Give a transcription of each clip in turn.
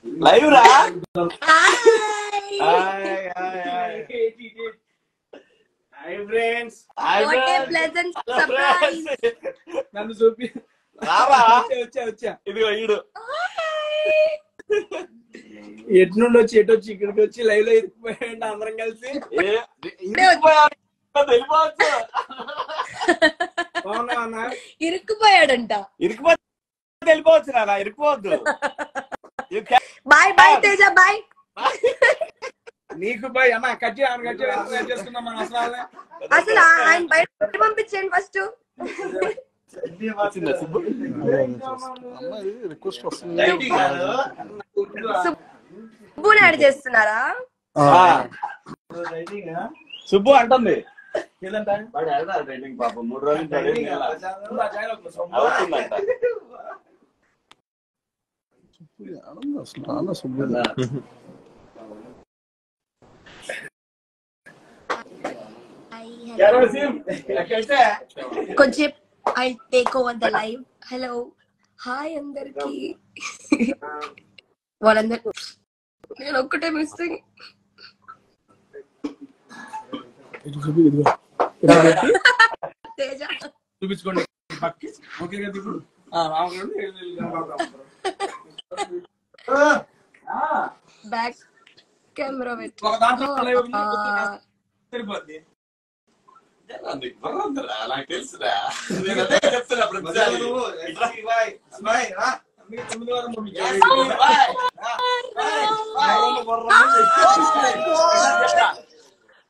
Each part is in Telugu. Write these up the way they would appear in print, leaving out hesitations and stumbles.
లైవ్ రా. Hi friends. What a pleasant surprise. నన్ను చూపి రావా. వచ్చా ఇదిగో ఈడు ఎటు నుండి వచ్చి ఎటు వచ్చి ఇక్కడికి వచ్చి లైవ్ లో ఇరికిపోయాడు అందరం కలిసి. ఇరుక్కుపోయాడంట. ఇరికిపోతే వెళ్ళిపోవచ్చు రా, ఇరికిపోవద్దు. Bye bye Teja bye. నీకు బాయ్ అన్న. కట్ చేసుకుందాం మనం అసలు ఆయన బయట పంపించండి ఫస్ట్. సుబ్బుని యాడ్ చేస్తున్నారా? సుబ్బు అంటుంది పాపం 3 రోజులు కొంచెం I take over the live. Hello hi అందరికి. వాళ్ళందరూ నేను ఒక్కటే మిస్సింగ్. తేజ చూపించుకోండి. బ్యాక్ కెమెరా సరిపోద్ది. నాకు తెలుసురా.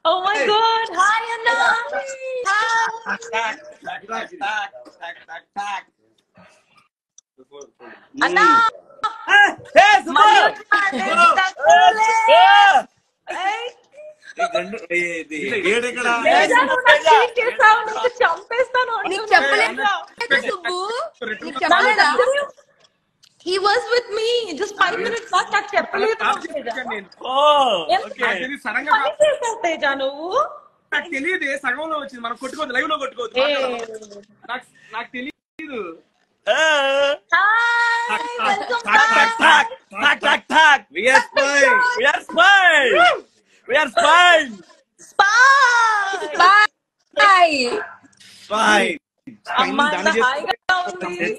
Oh my God! Hi Anna. Anna. చంపేస్తాను. నీకు చెప్పలేదు సుబ్బు, నీకు చెప్పలేదా? He was with me just 5 minutes back. నాకు చెప్పలేదు. తేజ నువ్వు నాకు తెలియదు. సగంలో వచ్చింది. మనం కొట్టుకోవద్దు, లైవ్ లో కొట్టుకోవద్దు. నాకు తెలియదు.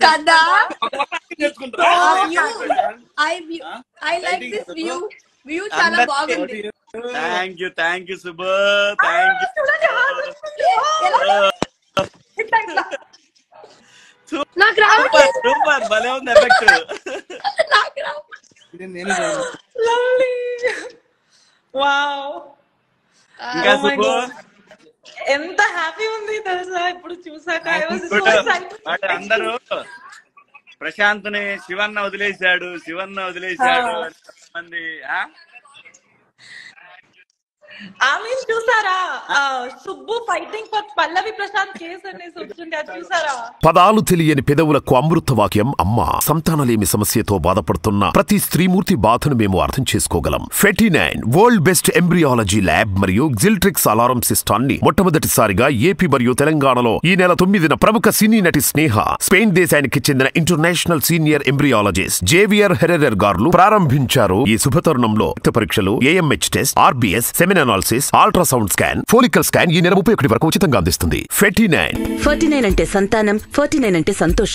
కదా ఐ లైక్ దిస్ వ్యూ చాలా బాగుంది. Thank you Subbu. Thank you. నాకు రావట్లేదు. సూపర్ భలే ఉంది ఎఫెక్ట్. నాకు రావట్లేదు. లవ్లీ. వావ్. ఇంకా సుబ్బు ఎంత హ్యాపీ ఉంది తెలుసా ఇప్పుడు చూసాక. అందరూ ప్రశాంత్ని శివన్న వదిలేశాడు మంది. ఆమె చూసారా Subbu fighting for Pallavi Prashanth case అనేసి వచ్చింది, అది చూసారా? పదాలు తెలియని పెదవులకు అమృత వాక్యం అమ్మ. సంతానలేమి సమస్యతో బాధపడుతున్న ప్రతి స్త్రీమూర్తి బాధను మేము అర్థం చేసుకోగలం. 49 వరల్డ్ బెస్ట్ ఎంబ్రియాలజీ ల్యాబ్ మరియు జిల్ట్రిక్స్ అలారం సిస్టాన్ని మొట్టమొదటిసారిగా ఏపీ మరియు తెలంగాణలో ఈ నెల 9న ప్రముఖ సినీ నటి స్నేహ, స్పెయిన్ దేశానికి చెందిన international senior embryologist Javier Herrera గారు ప్రారంభించారు. ఈ శుభతరుణంలో రక్త పరీక్షలు, AMH test, RBS, semen analysis, ultrasound scan, follicle scan ఈ నెల 31 వరకు ఉచితంగా అందిస్తుంది. 49 అంటే సంతానం, 49 అంటే సంతోషం.